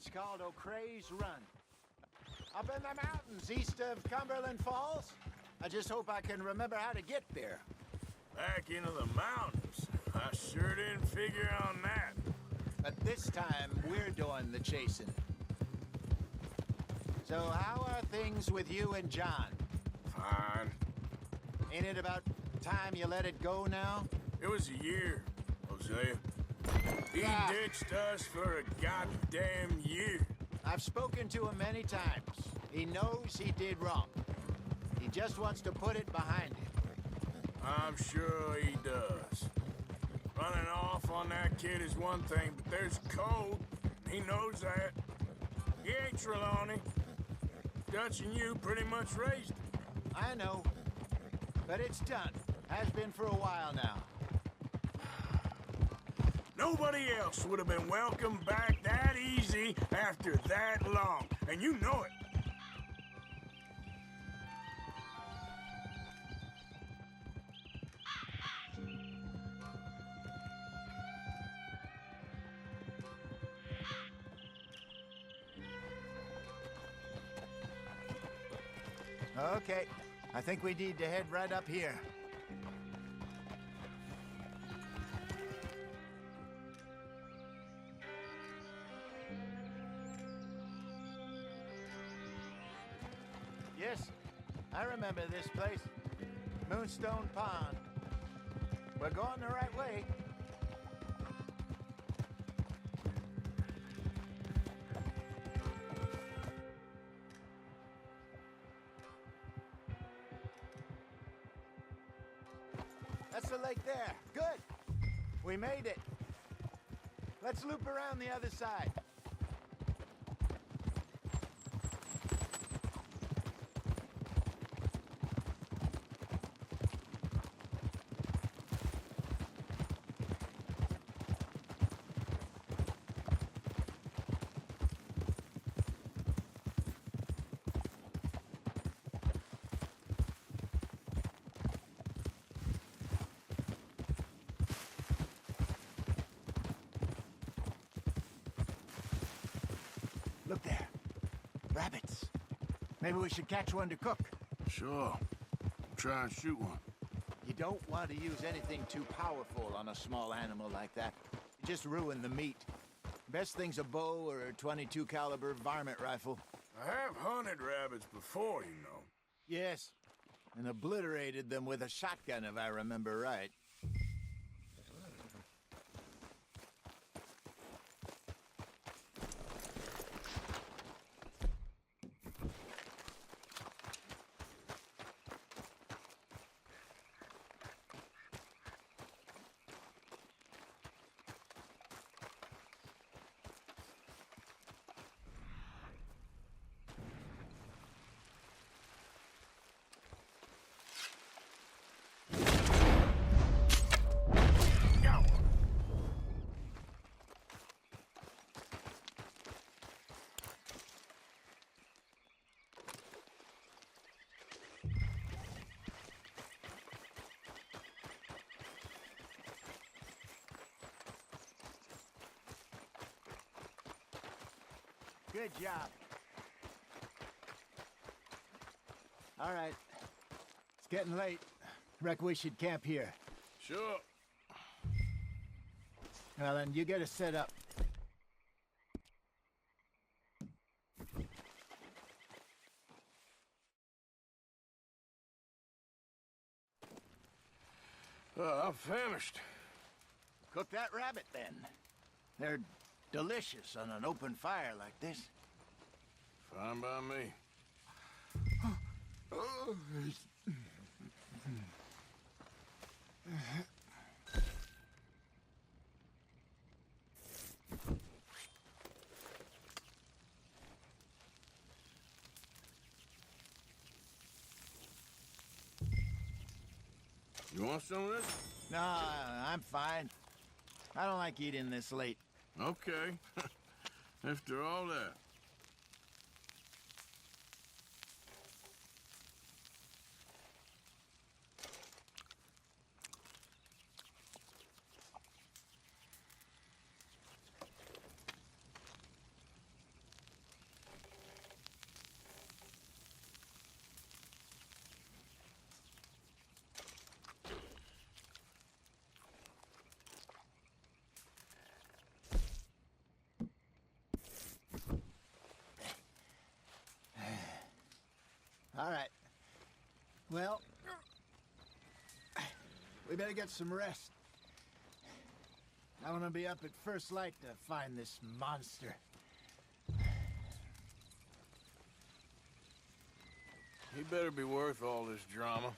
It's called O'Creagh's Run. Up in the mountains east of Cumberland Falls. I just hope I can remember how to get there. Back into the mountains? I sure didn't figure on that. But this time, we're doing the chasing. So how are things with you and John? Fine. Ain't it about time you let it go now? It was a year, Hosea. He ditched us for a goddamn year. I've spoken to him many times. He knows he did wrong. He just wants to put it behind him. I'm sure he does. Running off on that kid is one thing, but there's code. He knows that. He ain't Trelawney. Dutch and you pretty much raised him. I know. But it's done. Has been for a while now. Nobody else would have been welcomed back that easy after that long, and you know it. Okay. I think we need to head right up here. Yes, I remember this place. Moonstone Pond. We're going the right way. That's the lake there. Good. We made it. Let's loop around the other side. Look there. Rabbits. Maybe we should catch one to cook. Sure. Try and shoot one. You don't want to use anything too powerful on a small animal like that. You just ruin the meat. Best thing's a bow or a .22 caliber varmint rifle. I have hunted rabbits before, you know. Yes, and obliterated them with a shotgun if I remember right. Good job. All right. It's getting late. Reckon we should camp here. Sure. Well, then you get us set up. I'm famished. Cook that rabbit, then. They're delicious on an open fire like this. Fine by me. You want some of this? No, I'm fine. I don't like eating this late. Okay. After all that. All right. Well, we better get some rest. I want to be up at first light to find this monster. He better be worth all this drama.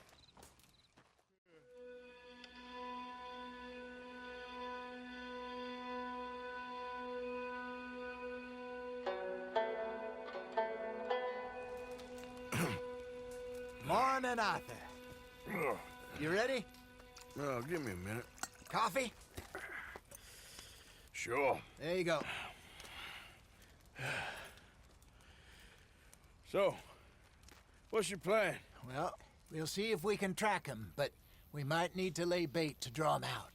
Morning, Arthur. You ready? Oh, give me a minute. Coffee? Sure. There you go. So, what's your plan? Well, we'll see if we can track him, but we might need to lay bait to draw him out.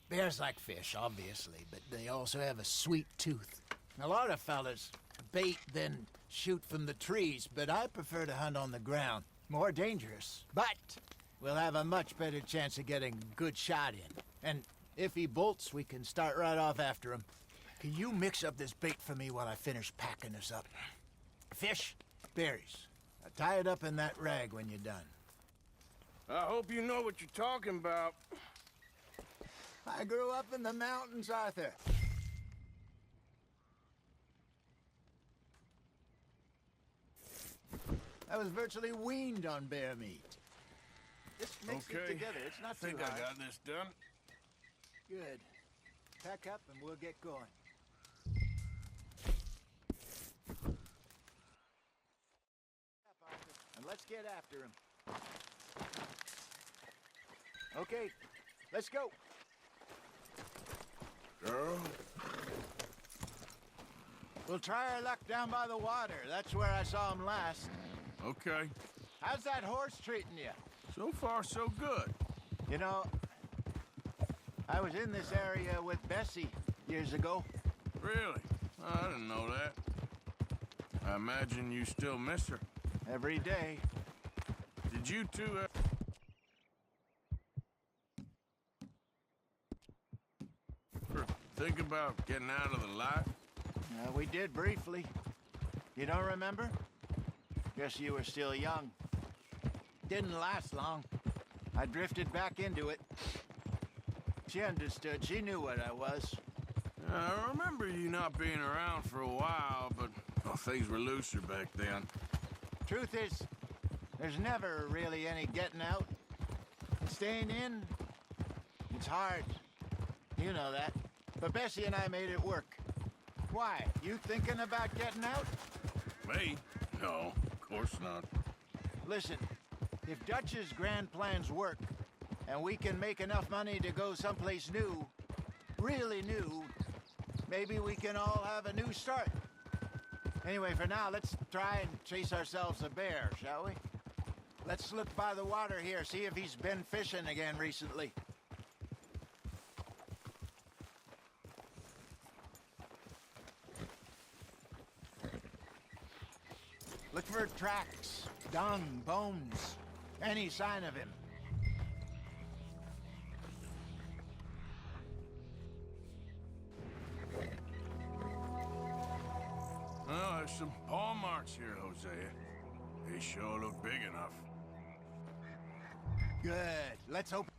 Bears like fish, obviously, but they also have a sweet tooth. A lot of fellas bait, then shoot from the trees, but I prefer to hunt on the ground. More dangerous, but we'll have a much better chance of getting a good shot in. And if he bolts, we can start right off after him. Can you mix up this bait for me while I finish packing this up? Fish, berries. Tie it up in that rag when you're done. I hope you know what you're talking about. I grew up in the mountains, Arthur. I was virtually weaned on bear meat. Just mix it together. It's not I think too hard. I got this done. Good. Pack up and we'll get going. And let's get after him. Okay, let's go. Girl. We'll try our luck down by the water. That's where I saw him last. Okay. How's that horse treating you? So far, so good. You know, I was in this area with Bessie years ago. Really? I didn't know that. I imagine you still miss her. Every day. Did you two ever think about getting out of the light? We did briefly. You don't remember? Guess you were still young. Didn't last long. I drifted back into it. She understood. She knew what I was. I remember you not being around for a while, but well, things were looser back then. Truth is, there's never really any getting out. Staying in, it's hard. You know that. But Bessie and I made it work. Why? You thinking about getting out? Me? No, of course not. Listen, if Dutch's grand plans work, and we can make enough money to go someplace new, really new, maybe we can all have a new start. Anyway, for now, let's try and chase ourselves a bear, shall we? Let's look by the water here, see if he's been fishing again recently. Look for tracks, dung, bones, any sign of him. Well, there's some paw marks here, Hosea. They sure look big enough. Good. Let's open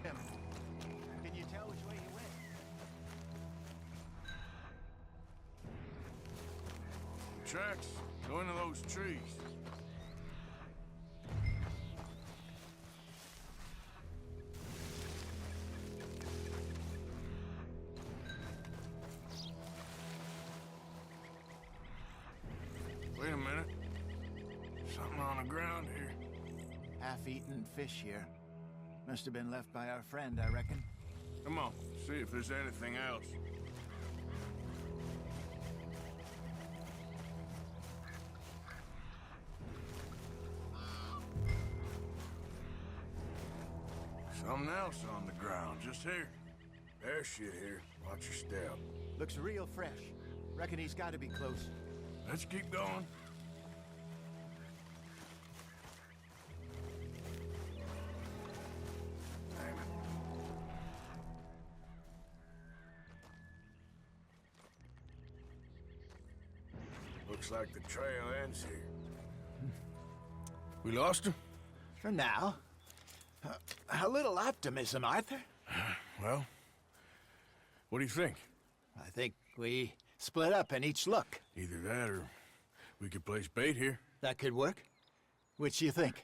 him. Can you tell which way he went? Tracks go into those trees. Wait a minute. Something on the ground here. Half-eaten fish here. Must have been left by our friend, I reckon. Come on, see if there's anything else. Something else on the ground, just here. There's shit here. Watch your step. Looks real fresh. Reckon he's got to be close. Let's keep going. Damn it. looks like the trail ends here. We lost him? For now. A little optimism, Arthur. Well, what do you think? I think we split up and each look. Either that or we could place bait here. That could work. Which do you think?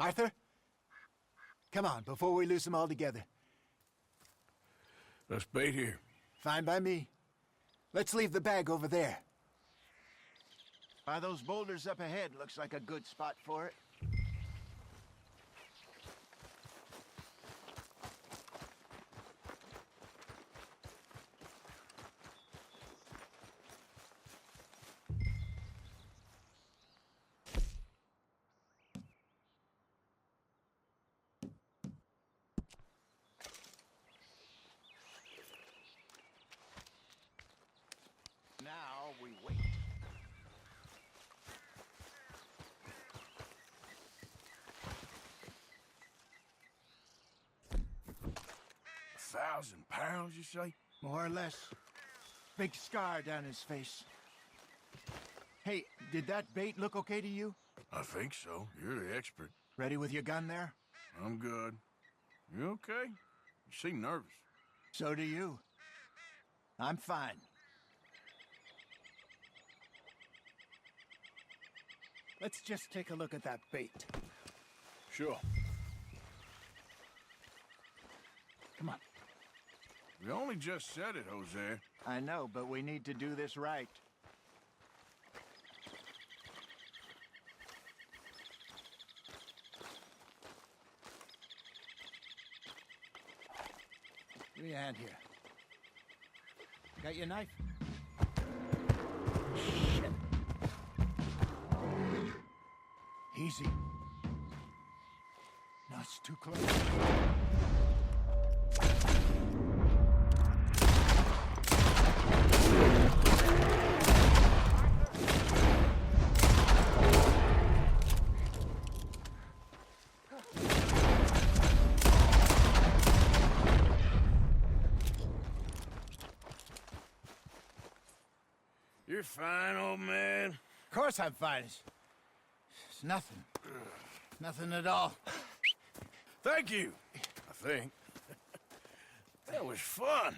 Arthur? Come on, before we lose them all together. Let's bait here. Fine by me. Let's leave the bag over there. By those boulders up ahead, looks like a good spot for it. Now we wait. £1,000, you say? More or less. Big scar down his face. Hey, did that bait look okay to you? I think so. You're the expert. Ready with your gun there? I'm good. You okay? You seem nervous. So do you. I'm fine. Let's just take a look at that bait. Sure. Come on. We only just said it, Jose. I know, but we need to do this right. Give me a hand here. Got your knife? Shit. Easy. No, it's too close. You're fine, old man. Of course I'm fine. It's nothing. Nothing at all. Thank you, I think. That was fun.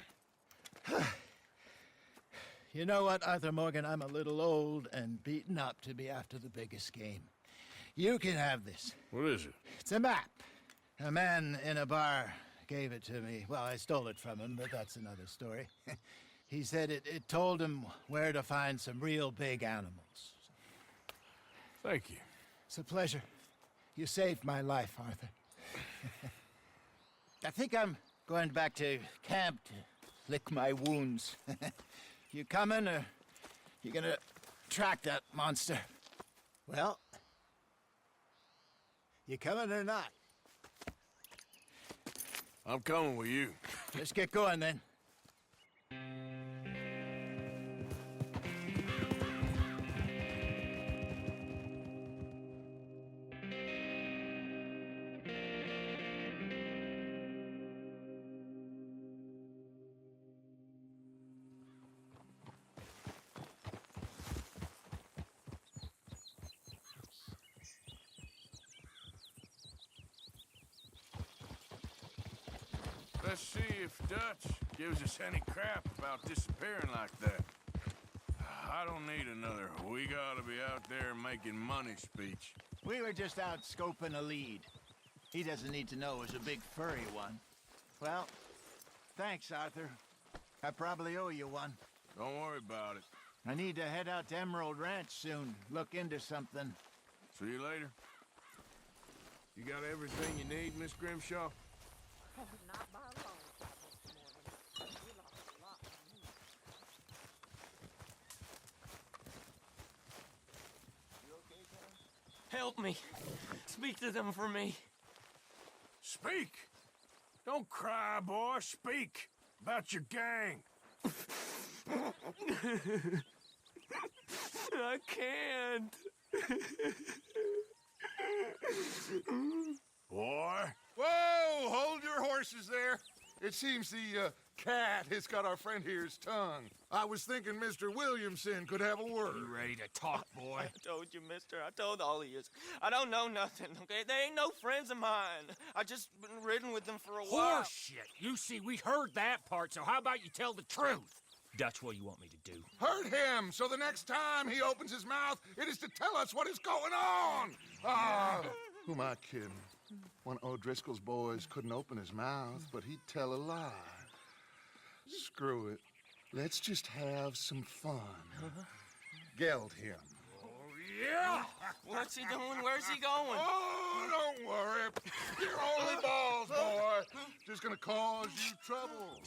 You know what, Arthur Morgan? I'm a little old and beaten up to be after the biggest game. You can have this. What is it? It's a map. A man in a bar gave it to me. Well, I stole it from him, but that's another story. He said it told him where to find some real big animals. Thank you. It's a pleasure. You saved my life, Arthur. I think I'm going back to camp to lick my wounds. You coming, or you gonna track that monster? Well, you coming or not? I'm coming with you. Let's get going then. Let's see if Dutch gives us any crap about disappearing like that. I don't need another "we gotta be out there making money" speech. We were just out scoping a lead. He doesn't need to know it was a big furry one. Well, thanks, Arthur. I probably owe you one. Don't worry about it. I need to head out to Emerald Ranch soon. Look into something. See you later. You got everything you need, Miss Grimshaw? Not by a long shot, Mr. Morgan. We lost a lot on him. You okay, Terrence? Help me. Speak to them for me. Speak! Don't cry, boy. Speak about your gang. I can't. Boy. Whoa! Hold your horses there. It seems the cat has got our friend here's tongue. I was thinking Mr. Williamson could have a word. You ready to talk, boy? I told you, mister. I told all of you. I don't know nothing, okay? They ain't no friends of mine. I just been ridden with them for a while. Horseshit. You see, we heard that part, so how about you tell the truth? Dutch, what do you want me to do? Hurt him, so the next time he opens his mouth, it is to tell us what is going on. Ah, who am I kidding? One of O'Driscoll's boys couldn't open his mouth, but he'd tell a lie. Screw it. Let's just have some fun. Geld him. Yeah! What's he doing? Where's he going? Oh, don't worry. You're only balls, boy. Just gonna cause you trouble.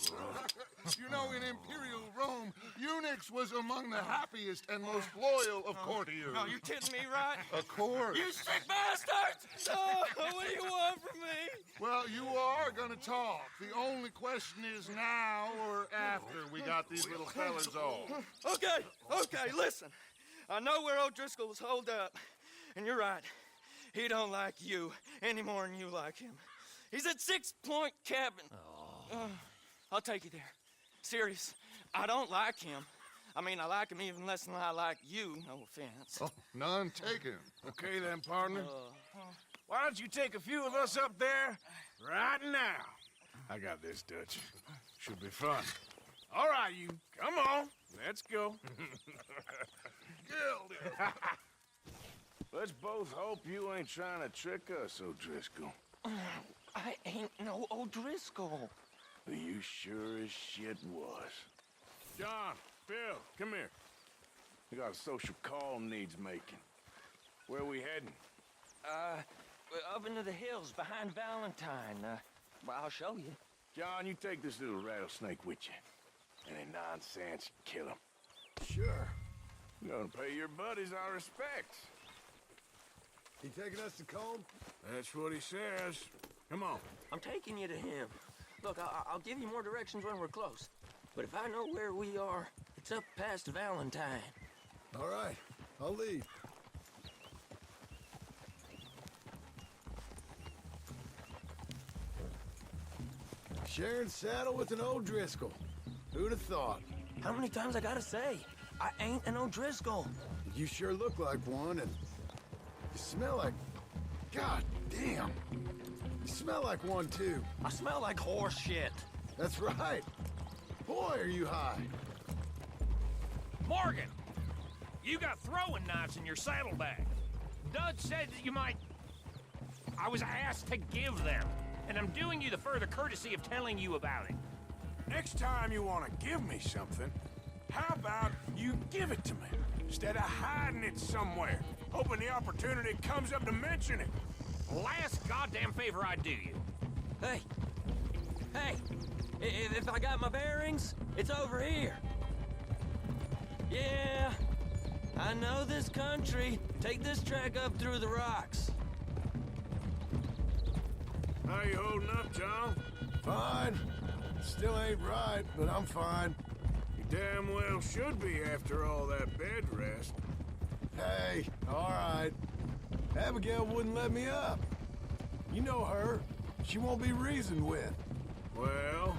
You know, in Imperial Rome, eunuchs was among the happiest and most loyal of courtiers. No, you kidding me, right? Of course. You sick bastards! Oh, what do you want from me? Well, you are gonna talk. The only question is now or after we got these little fellas off. Okay, listen. I know where O'Driscoll was holed up, and you're right. He don't like you any more than you like him. He's at 6 Point Cabin. I'll take you there. Serious. I don't like him. I mean, I like him even less than I like you, no offense. Oh, none taken. Okay then, partner. Why don't you take a few of us up there right now? I got this, Dutch. Should be fun. All right, you. Come on. Let's go. Let's both hope you ain't trying to trick us, O'Driscoll. I ain't no O'Driscoll. You sure as shit was. John, Bill, come here. We got a social call needs making. Where we heading? Up into the hills behind Valentine. Well, I'll show you. John, you take this little rattlesnake with you. Any nonsense, kill him. Sure. You're gonna pay your buddies our respects. He taking us to Combe? That's what he says. Come on. I'm taking you to him. Look, I'll give you more directions when we're close. But if I know where we are, it's up past Valentine. All right, I'll lead. Sharing saddle with an O'Driscoll. Who'd have thought? How many times I gotta say? I ain't an O'Driscoll. You sure look like one, and you smell like... God damn. You smell like one, too. I smell like horse shit. That's right. Boy, are you high. Morgan! You got throwing knives in your saddlebag. Dutch said that you might... I was asked to give them, and I'm doing you the further courtesy of telling you about it. Next time you want to give me something, how about you give it to me, instead of hiding it somewhere, hoping the opportunity comes up to mention it? Last goddamn favor I do you. Hey! If I got my bearings, it's over here. Yeah, I know this country. Take this track up through the rocks. How you holding up, John? Fine. Still ain't right, but I'm fine. You damn well should be after all that bed rest. Hey, all right. Abigail wouldn't let me up. You know her. She won't be reasoned with. Well,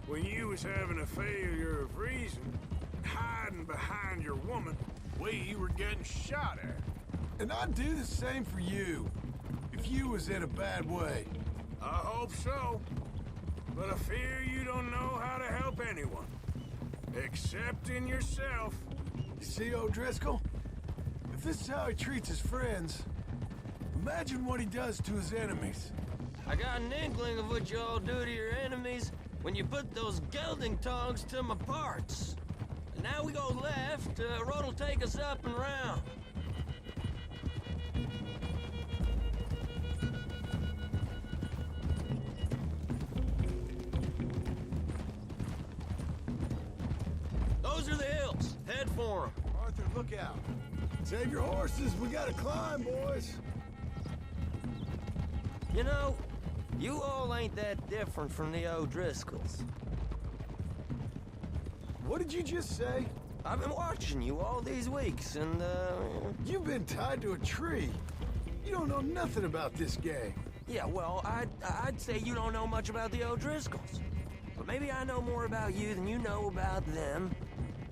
when you was having a failure of reason, hiding behind your woman, we were getting shot at. And I'd do the same for you, if you was in a bad way. I hope so. But I fear you don't know how to help anyone. Except in yourself. You see, O'Driscoll? If this is how he treats his friends, imagine what he does to his enemies. I got an inkling of what you all do to your enemies when you put those gelding tongs to my parts. And now we go left, road'll take us up and round. Those are the hills. Head for them. Arthur, look out. Save your horses. We gotta climb, boys. You know, you all ain't that different from the O'Driscolls. What did you just say? I've been watching you all these weeks, and, You've been tied to a tree. You don't know nothing about this gang. yeah, well, I'd say you don't know much about the O'Driscolls. But maybe I know more about you than you know about them.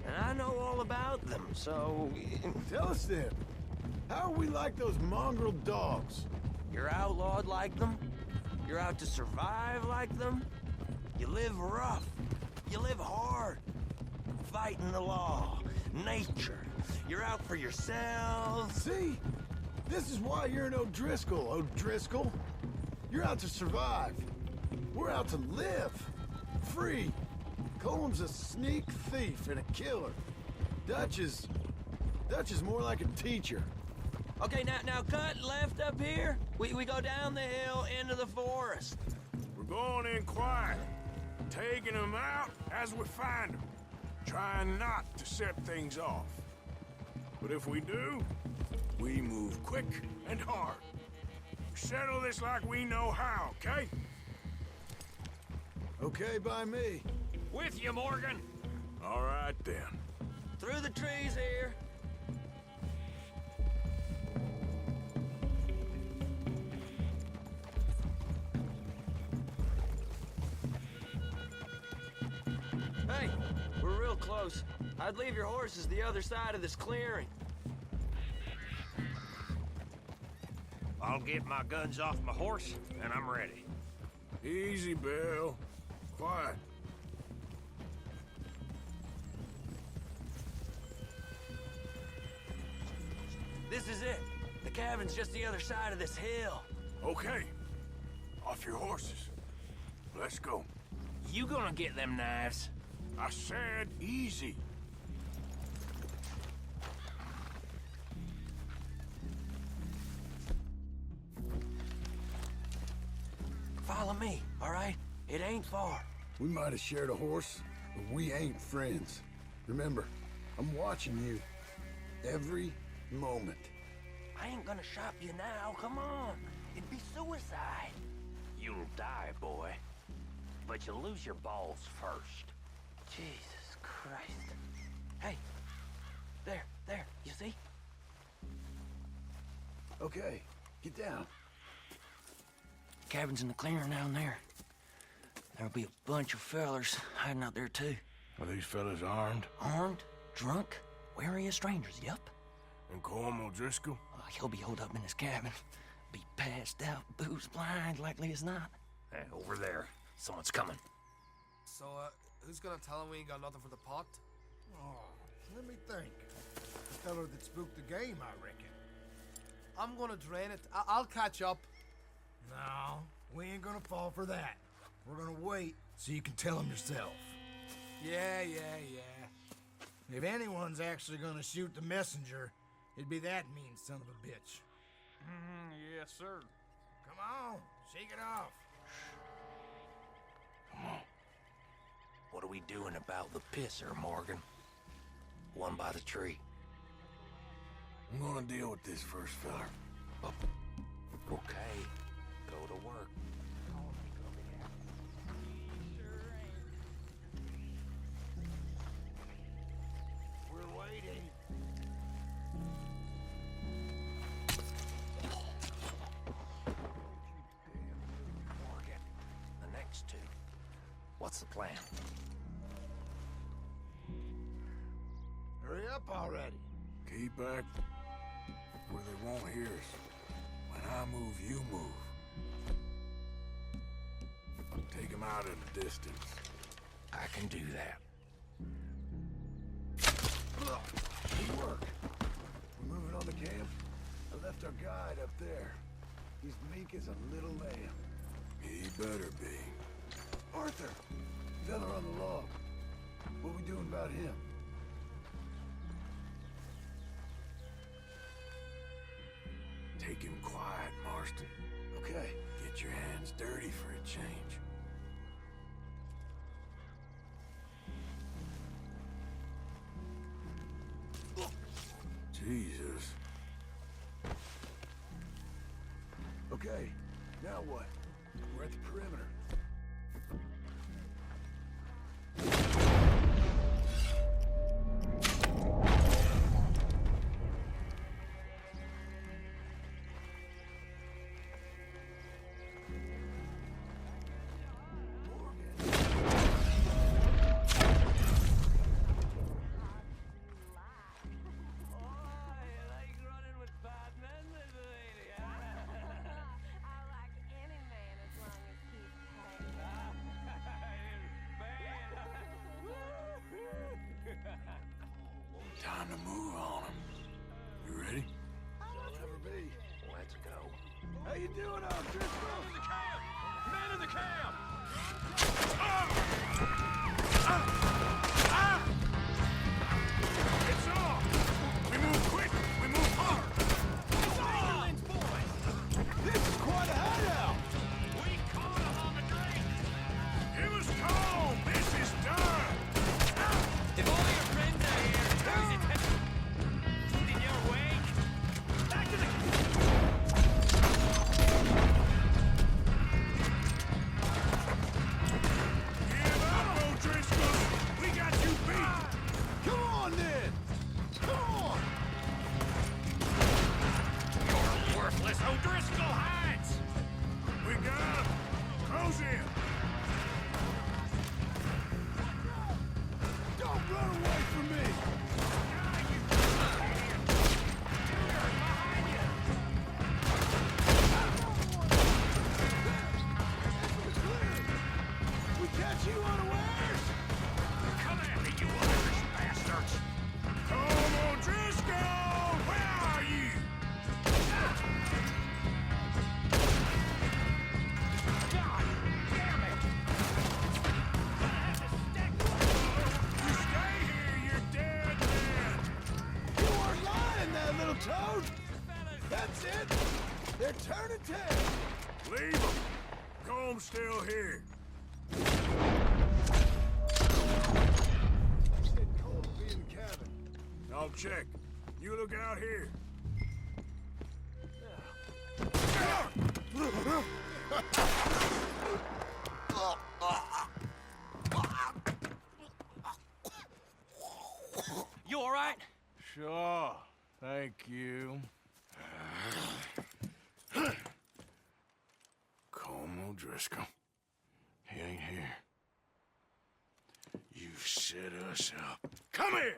And I know all about them, so... Tell us then, how are we like those mongrel dogs? You're outlawed like them? You're out to survive like them? You live rough. You live hard. Fighting the law, nature. You're out for yourselves. See? This is why you're an O'Driscoll, O'Driscoll. You're out to survive. We're out to live. Free. Colm's a sneak thief and a killer. Dutch is more like a teacher. Okay, now cut left up here. We go down the hill into the forest. We're going in quiet, taking them out as we find them, trying not to set things off. But if we do, we move quick and hard. We settle this like we know how, okay? Okay by me. With you, Morgan. All right, then. Through the trees here. Hey, we're real close. I'd leave your horses the other side of this clearing. I'll get my guns off my horse, and I'm ready. Easy, Bill. Quiet. This is it. The cabin's just the other side of this hill. Okay. Off your horses. Let's go. You gonna get them knives? I said easy. Follow me, all right? It ain't far. We might have shared a horse, but we ain't friends. Remember, I'm watching you. Every moment. I ain't gonna shop you now, come on. It'd be suicide. You'll die, boy. But you'll lose your balls first. Jesus Christ. Hey, there, you see? Okay, get down. Cabin's in the clearing down there. There'll be a bunch of fellers hiding out there too. Are these fellas armed? Armed, drunk, wary of strangers, yup. And Colm O'Driscoll? He'll be holed up in his cabin. Be passed out, booze blind, likely as not. Hey, over there. Someone's coming. So, who's gonna tell him we ain't got nothing for the pot? Oh, let me think. The fellow that spooked the game, I reckon. I'm gonna drain it. I'll catch up. No, we ain't gonna fall for that. We're gonna wait so you can tell him yourself. Yeah. If anyone's actually gonna shoot the messenger, it'd be that mean son of a bitch. Yes, sir. Come on, shake it off. What are we doing about the pisser, Morgan? One by the tree. I'm gonna deal with this first fella. Okay, go to work. We're waiting. Morgan, the next two. What's the plan? Hurry up already. Keep back where they won't hear us. When I move, you move. Take them out at a distance. I can do that. Good work. We're moving on the camp. I left our guide up there. He's meek as a little lamb. He better be. Arthur! Fella on the log. What we doing about him? Take him quiet, Marston. Okay. Get your hands dirty for a change. Jesus. Okay. Now what? We're at the perimeter. doing, O'Driscoll? Man in the camp! It's off! We move quick! We move hard! Chamberlain's boys! This is quite a hideout! We caught him on the drink! Give us calm! This is done! If all your friends are here, who's it in your wake? Back to the... Give up, O'Driscoll! We got you beat! Come on, then! Come on! You're worthless O'Driscoll hides! We got him! Close in! Don't run away from me! We catch you unawares! Come at me, you Irish bastards! Come, O'Driscoll! Where are you? God damn it! You stay here, you're dead man! You weren't lying, that little toad! That's it! They're turning tail! Leave him! Comb's still here. Said Cole will be in the cabin. I'll check. You look out here. You all right? Sure. Thank you. Colm O'Driscoll. He ain't here. You set us up. Come here!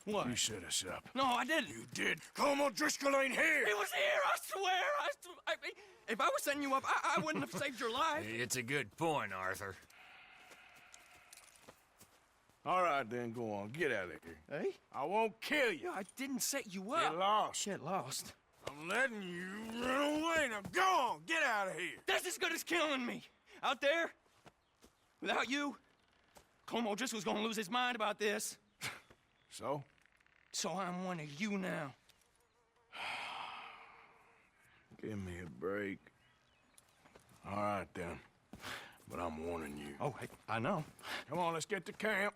What? You set us up. No, I didn't. You did. Colm O'Driscoll ain't here! He was here, I swear! If I was setting you up, I wouldn't have saved your life. It's a good point, Arthur. All right, then, go on. Get out of here. Hey? I won't kill you. I didn't set you up. Get lost. Shit, lost. I'm letting you run away. Now go on. Get out of here. That's as good as killing me. Out there, without you, Colm O'Driscoll's gonna lose his mind about this. So? So I'm one of you now. Give me a break. All right, then. But I'm warning you. Oh, hey, I know. Come on, let's get to camp.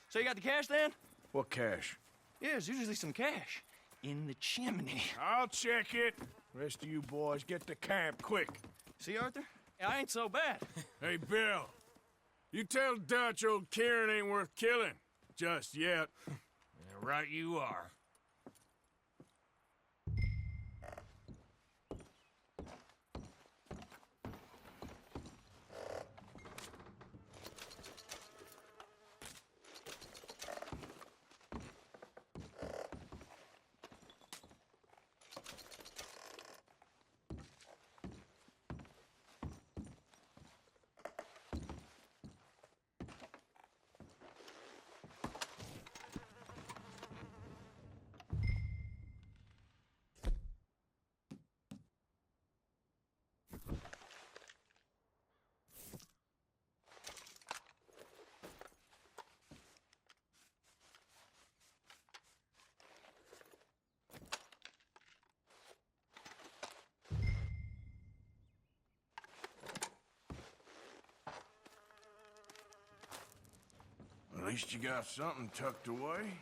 So you got the cash then? What cash? Yeah, there's usually some cash in the chimney. I'll check it. Rest of you boys, get to camp quick. See, Arthur? I ain't so bad. Hey, Bill. You tell Dutch old Kieran ain't worth killing. Just yet. Right you are. At least you got something tucked away.